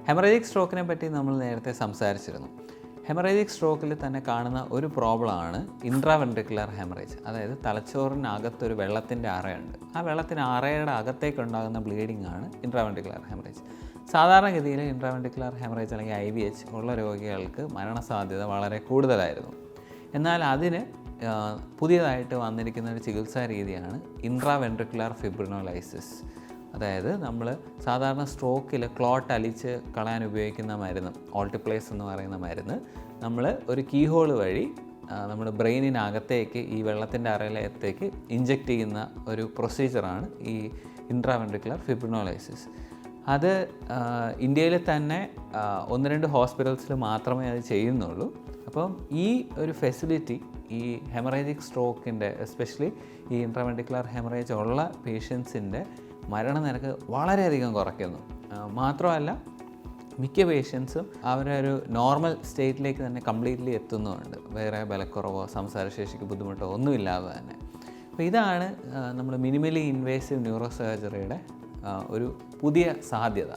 Haemorrhagic സ്ട്രോക്കിനെ പറ്റി നമ്മൾ നേരത്തെ സംസാരിച്ചിരുന്നു. ഹെമറേജിക് സ്ട്രോക്കിൽ തന്നെ കാണുന്ന ഒരു പ്രോബ്ലമാണ് ഇൻട്രാവെൻട്രിക്കുലർ ഹെമറേജ്. അതായത് തലച്ചോറിനകത്തൊരു വെള്ളത്തിൻ്റെ അറയുണ്ട്. ആ വെള്ളത്തിന് അറയുടെ അകത്തേക്ക് ഉണ്ടാകുന്ന ബ്ലീഡിംഗ് ആണ് ഇൻട്രാവെൻട്രിക്കുലർ ഹെമറേജ്. സാധാരണഗതിയിൽ ഇൻട്രാവെൻട്രിക്കുലർ ഹെമറേജ് അല്ലെങ്കിൽ IVH ഉള്ള രോഗികൾക്ക് മരണസാധ്യത വളരെ കൂടുതലായിരുന്നു. എന്നാൽ അതിന് പുതിയതായിട്ട് വന്നിരിക്കുന്ന ഒരു ചികിത്സാ രീതിയാണ് ഇൻട്രാവെൻട്രിക്കുലർ ഫിബ്രിനോലൈസിസ്. അതായത് നമ്മൾ സാധാരണ സ്ട്രോക്കിൽ ക്ലോട്ട് അലിച്ച് കളയാൻ ഉപയോഗിക്കുന്ന മരുന്ന് ഓൾട്ടിപ്ലേസ് എന്ന് പറയുന്ന മരുന്ന് നമ്മൾ ഒരു കീ ഹോൾ വഴി നമ്മുടെ ബ്രെയിനിനകത്തേക്ക് ഈ വെള്ളത്തിൻ്റെ അറയിലത്തേക്ക് ഇഞ്ചെക്റ്റ് ചെയ്യുന്ന ഒരു പ്രൊസീജിയറാണ് ഈ ഇൻട്രാവെൻട്രിക്കുലർ ഫിബ്രിനോലൈസിസ്. അത് ഇന്ത്യയിൽ തന്നെ 1-2 ഹോസ്പിറ്റൽസിൽ മാത്രമേ അത് ചെയ്യുന്നുള്ളൂ. അപ്പം ഈ ഒരു ഫെസിലിറ്റി ഈ ഹെമറേജിക് സ്ട്രോക്കിൻ്റെ എസ്പെഷ്യലി ഈ ഇൻട്രാവെൻട്രിക്കുലർ ഹെമറേജ് ഉള്ള പേഷ്യൻസിൻ്റെ മരണനിരക്ക് വളരെയധികം കുറയ്ക്കുന്നു. മാത്രമല്ല മിക്ക പേഷ്യൻസും അവരൊരു നോർമൽ സ്റ്റേറ്റിലേക്ക് തന്നെ കംപ്ലീറ്റ്ലി എത്തുന്നുമുണ്ട്, വേറെ ബലക്കുറവോ സംസാരശേഷിക്ക് ബുദ്ധിമുട്ടോ ഒന്നുമില്ലാതെ തന്നെ. അപ്പോൾ ഇതാണ് നമ്മൾ മിനിമലി ഇൻവേസീവ് ന്യൂറോ സർജറിയുടെ ഒരു പുതിയ സാധ്യത.